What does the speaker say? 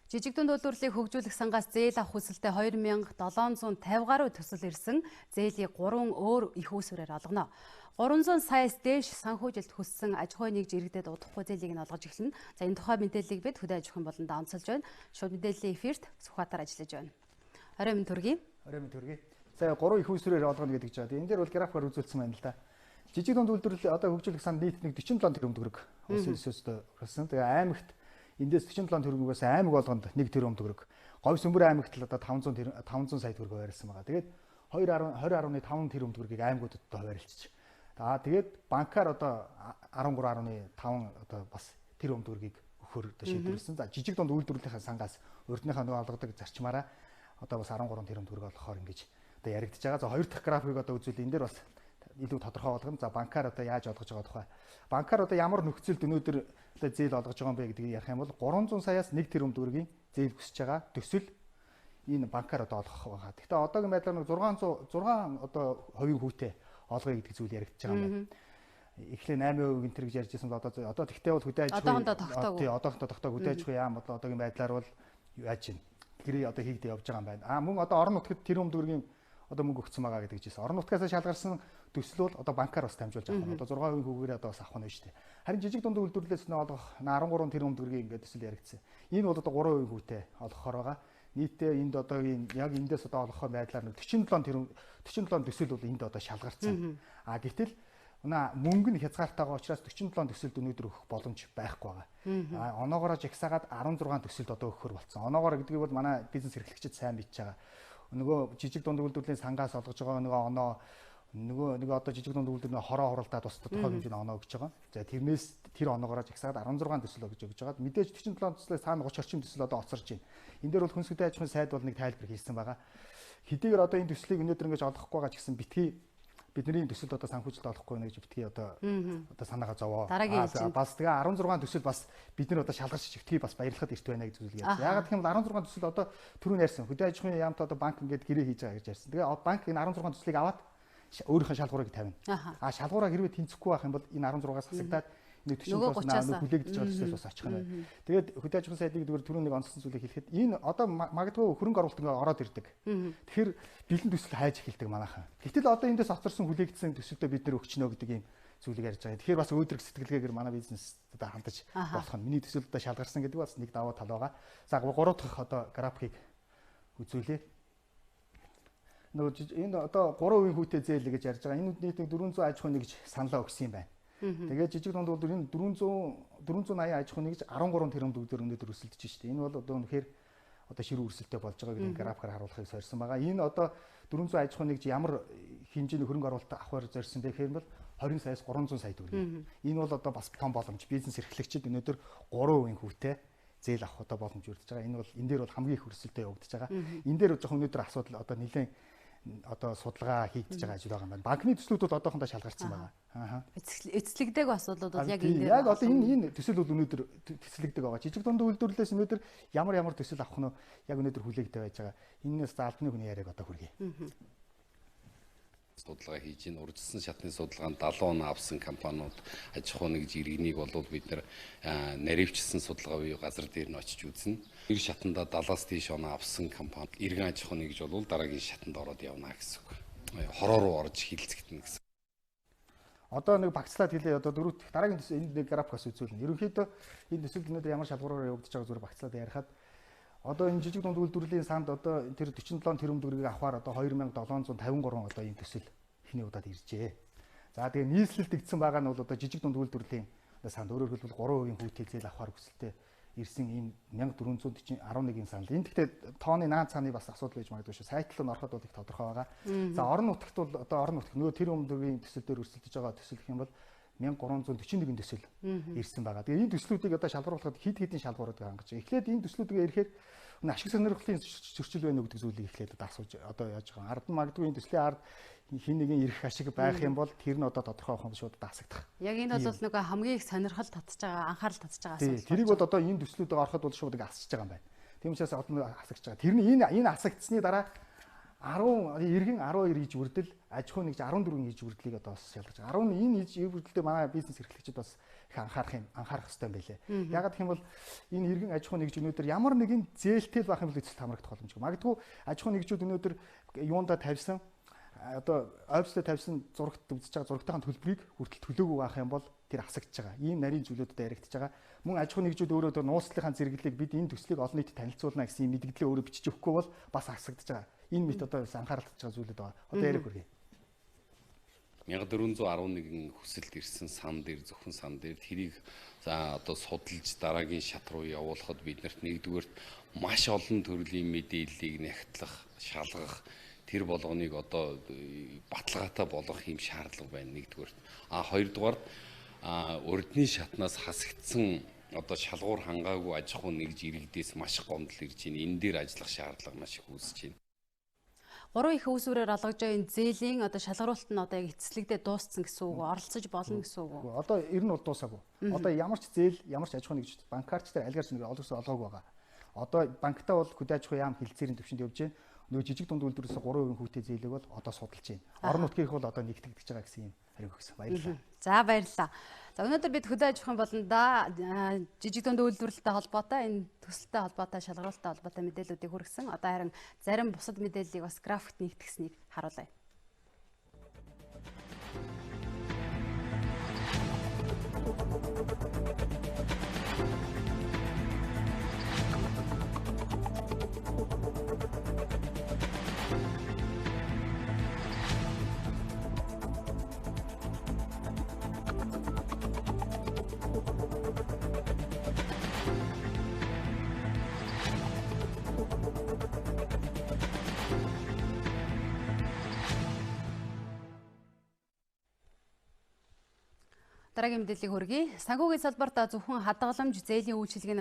Жижиг дунд үйлдвэрлэлийг хөгжүүлэх сангаас зээл авах хүсэлтэд 2750 гаруй төсөл ирсэн. Зээлийг 3 өөр их үүсвэрээр олгоно. 300 саяас дээш санхүүжилт хүссэн аж ахуй нэгж иргэдэд удахгүй зээлийг нь олгож эхэлнэ. За энэ тухай мэдээллийг бид хөдөө аж ахуйн болонд онцолж байна. Шууд мэдээллийн эфирт Сүхбаатар ажиллаж байна. Орой минь төргий. Орой минь төргий. За 3 их үүсвэрээр олгоно гэдэг жаад. Энэ дээр бол графикаар үзүүлсэн байна л да. Жижиг дунд үйлдвэрлэл одоо хөгжүүлэх санд нийт 47 тэрбум төгрөг улсын төсөөд хүрсэн. Тэгээ аймагт эндээс 47 тэрбумээс аймаг болгонд 1 тэрбум төгрөг. Говь Сүмбэр аймагт л одоо 500 сая төгрөг хуваарлсан байгаа. Тэгээд 20.5 тэрбум төгрөгийг аймагуудад хуваарлцчих. Тэгээд банкар одоо 13.5 одоо бас тэрбум төгрөгийг өгөхөөр одоо шийдвэрлсэн. За жижиг дунд үйлдвэрлэлийн сангаас урдныхаа нөгөө олгодог зарчмаараа одоо бас 13 тэрбум төгрөг олгохоор ингэж одоо яригдж байгаа. За хоёр дахь графикыг одоо үзвэл энэ дээр бас илүү тодорхой болгоно. За банкар одоо яаж олгож байгаа тухай. Банкар одоо ямар нөхцөлд өнөөдөр одоо зээл олгож байгаа юм бэ гэдгийг ярих юм бол 300 саяас 1 тэрбум төгрөгийн зээл хүсэж байгаа төсөл энэ банкар одоо олгох байгаа. Гэхдээ одоогийн байдлаар нэг 6 одоо хувийн хүүтэй олгоё гэдэг зүйл яригдж байгаа юм байна. Эхлээ 8% гэнтэр гэж ярьжсэн бол одоо тэгтээ бол хөдөө аж ахуйн одоохондоо тогтоог хөдөө аж ахуйн яам одоо одоогийн байдлаар бол яаж чинь гэрээ одоо хийгдээ явж байгаа юм байна. Мөн одоо орон нутгад тэрбум төгрөгийн одоо мөнгө өгсөн байгаа гэдэг жийсэн. Орон нутгаас шалгарсан төсөл бол одоо банкар бас дамжуулж авах нь. Одоо 6% хүүгээр одоо бас авах нь шүү дээ. Харин жижиг дунд үйлдвэрлэлээс нь олгох 13 тэрбум төгрөгийн ингээд төсөл яригдсан. Энэ бол одоо 3% хүүтэй олгохоор байгаа. Нийтдээ энд одоогийн яг эндээс одоо олгох байдлаар 47 төсөл бол энд одоо шалгарсан. Гэтэл мөнгө нь хязгаартайгаа учраас 47 төсөлд өнөөдөр өгөх боломж байхгүй байгаа. Оноогоороо жагсаагаад 16 төсөлд одоо өгөхөр болсон. Оноогоор гэдгийг бол манай бизнес эрхлэгчид сайн мэдж байгаа. Нөгөө жижиг дунд үйлдвэрлэлийн сангаас олгож байгаа нөгөө оноо нөгөө одоо жижиг дунд үйлдвэрлэлийн хороо хуралдаад бас тодорхой хэмжээний оноо өгч байгаа. За тэрнээс тэр оноогоороо жагсаагаад 16 төсөл өгж байгаа. Мэдээж 47 төслээс цаана 30 орчим төсөл одоо оцорж байна. Энэ дээр бол хүнсгтэй аж ахуйн сайд бол нэг тайлбар хийсэн байгаа. Хэдийгээр одоо энэ төслийг өнөөдөр ингэж олохгүй байгаа ч гэсэн битгий бидний төсөлд одоо санхүүжилт олохгүй байна гэж битгий одоо санаагаа зовоо. Бас тэгээ 16 төсөл бас бид нар одоо шалгарч битгий бас баярлахад ирт байна гэж зүйлээ ярьсан. Ягаад гэх юм бол 16 төсөл одоо түрүүн ярьсан. Хөдөө аж ахуйн яамт одоо банк ингээд гэрээ хийж байгаа гэж ярьсан. Тэгээ банк энэ 16 төслийг аваад өөрийнхөө шалгуурыг тавина. Шалгуураа хэрвээ тэнцэхгүй байх юм бол энэ 16-аас хасагдаад нэг 40% хүлээгдэж байгаа төслөөс бас очих юм байна. Тэгээд хөдөө аж ахуйн сайдыг зүгээр түрүүн нэг онцлсон зүйлийг хэлэхэд энэ одоо магадгүй хөрөнгө оруулалт ингээд ороод ирдэг. Тэгэхээр бэлэн төсөл хайж эхэлдэг манайхан. Гэтэл одоо эндээс оцорсон хүлээгдсэн төсөлдөө бид нэр өгчнөө гэдэг юм зүйлийг ярьж байгаа. Тэгэхээр бас өөдрөг сэтгэлгээгээр манай бизнес одоо хандаж болох нь. Миний төсөлдөө шалгарсан гэдэг бас нэг даваа тал байгаа. За 3 дахь одоо графикийг үзүүлье. Нөгөө энэ одоо 3% хүүтэй зээл гэж ярьж байгаа. Энэ нийт 400 аж ахуйн гэж саналаа өгсөн юм байна. Тэгээд жижиг дунд үйлдвэр энэ 480 аж ахуйн гэж 13 тэрбум төгрөгөөр өнөөдөр өрсөлдөж шүү дээ. Энэ бол одоо үнэхээр одоо ширүү өрсөлдөй болж байгаа гэдэг графикаар харуулахыг сорьсон байгаа. Энэ одоо 400 аж ахуйн гэж ямар хэмжээний хөрөнгө оруулалт авахар зорьсон бэ гэхээр бол 20 саяас 300 сая төгрөг. Энэ бол одоо бас том боломж. Бизнес эрхлэгчид өнөөдөр 3% хүүтэй зээл авах одоо боломж өрдөж байгаа. Энэ дээр бол хамгийн их өрсөлдөй явагдаж байгаа. Энэ дээр жоохон өнөөдөр асуудал одоо нэлээд одоо судалгаа хийгдэж байгаа ажил байгаа юм байна. Банкны төслүүд бол одоохондоо шалгарсан байгаа. Эцэлэгдэг асуудлууд бол яг энэ дээр. Яг одоо энэ төсөл бол өнөөдөр эцэлэгдэг байгаа. Жижиг дунд үйлдвэрлэлээс өнөөдөр ямар төсөл авах нь яг өнөөдөр хүлээгдэж байж байгаа. Энээс албаны хүний яриаг одоо хүргэе. Судалгаа хийж ин урьдчилсан шатны судалгаанд 70 он авсан компаниуд аж ахуйн нэгж иргэнийг бол бид нар наривчилсан судалгаа буюу газар дээр нь очиж үзнэ. Ир шатанда 70-аас дээш оноо авсан компани иргэн аж ахуйн нэгж бол дараагийн шатанд ороод явна гэсэн үг. Хороо руу орж хилцэгдэнэ гэсэн. Одоо нэг багцлаад хэлээ одоо дөрөв дараагийн төсөл энд нэг графикаас үзүүлнэ. Ерөнхийдөө энэ төсөлд өнөөдөр ямар шалгуураар явагдаж байгааг зүгээр багцлаад ярихад одоо энэ жижиг дунд үйлдвэрлэлийн санд одоо тэр 47 тэрбум төгрөгийг авахаар одоо 2753 одоо ийм төсөл эхний удаад иржээ. За тэгээ нийслэлд игдсэн байгаа нь бол одоо жижиг дунд үйлдвэрлэлийн санд өөрөөр хэлбэл 3% хүүтэй зээл авахаар хүсэлтэй ирсэн ийм 1411 санал. Энэ гэхдээ тооны наан цааны бас асуудал гэж магадгүй шүү. Сайтлал нь ороход бол их тодорхой байгаа. За орон нутагт бол одоо орон нутагт нөгөө тэрбум төгрөгийн төсөл дээр өрсөлдөж байгаа төсөл гэх юм бол 1341 төсөл ирсэн байгаа. Тэгээ энэ төслүүдийг одоо шалгуулахад хэдэн шалгуурууд хангаж байгаа. Эхлээд энэ төслүүдийг ирэхээр ашиг сонирхлын зөрчил байна уу гэдэг зүйлийг эхлээд асууж одоо яаж байгаа. Ард нь магадгүй энэ төслийн ард хин нэгэн ирэх ашиг байх юм бол тэр нь одоо тодорхой хэмжээнд шууд даасагдах. Яг энэ бол нөгөө хамгийн их сонирхол татж байгаа, анхаарал татж байгаа асуудал. Тэрийг бол одоо энэ төслүүдийг ороход бол шууд асчихж байгаа юм байна. Тийм учраас одоо асагч байгаа. Тэрний энэ асагдсны дараа 10 12 хийж бүрдэл аж ахуй нэгж 14 хийж бүрдлийг одоо бас шалгаж байгаа. 10 энэ хийж бүрдэлдээ манай бизнес эрхлэгчид бас их анхаарах хэрэгтэй юм байлээ. Ягаад гэх юм бол энэ иргэн аж ахуй нэгж өнөөдөр ямар нэгэн зээлтэй байх юм бол эцэст хамрагдах боломжгүй. Магадгүй аж ахуй нэгжүүд өнөөдөр юунда тавьсан одоо ойбстой тавьсан зурагт үзэж байгаа зурагтайхын төлбөрийг хүртэл төлөөгүй байх юм бол тэр хасагдж байгаа. Ийм нарийн зүйлүүдэд яригдж байгаа. Мөн аж ахуй нэгжүүд өөрөө нууцлалынхаа зэрэглэлийг бид энэ төслийг олон нийтэд танилцуулна гэсэн юм мэдгэлээ өөрөө бичиж өгөхгүй бол бас хасагдж байгаа. Энэ мэт одоо анхаарал татж байгаа зүйлүүд байгаа. Одоо яриаг хүргэе. 1411 хүсэлт ирсэн сан дээр зөвхөн сан дээр тэрийг одоо судалж дараагийн шат руу явуулахад биднэрт нэгдүгээр маш олон төрлийн мэдээллийг нягтлах, шалгах тэр болгоныг одоо баталгаатай болгох юм шаардлага байна нэгдүгээр. Хоёрдугаар урдны шатнаас хасагдсан одоо шалгуур хангаагүй аж ахуй нэгж иргэдээс маш их гомдол ирж байна. Энэ дээр ажиллах шаардлага маш их үүсэж байна. 3 их үүсвэрээр олгож байгаа энэ зээлийн одоо шалгаруулалт нь одоо яг эцэслэгдээ дууссан гэсэн үг үү? Оролцож болно гэсэн үг үү? Одоо ер нь бол дуусаагүй. Одоо ямар ч зээл, ямар ч аж ахуй нэгж банкарч дээр альгаар нэг олгосон байгаа. Одоо банктаа бол хөдөө аж ахуй яам хилцээрийн төвшөнд явж байна. Нөгөө жижиг дунд үйлдвэрээс 3% хүүтэй зээлэг бол одоо судалж байна. Орон нутгийнх бол одоо нэгтгэж байгаа гэсэн юм хариу өгсөн. Баярлалаа. За баярлалаа. За өнөөдөр бид хөдөө аж ахуйн болондоо жижиг дунд үйлдвэрлэлтэй холбоотой энэ төсөлтэй холбоотой шалгаруулалттай холбоотой мэдээллүүдийг хүргэсэн. Одоо харин зарим бусад мэдээллийг бас графикт нэгтгэснийг харуулъя. Дараагийн мэдээллийг хүргэе. Санхүүгийн салбарт зөвхөн хадгаламж зээлийн үйлчилгээний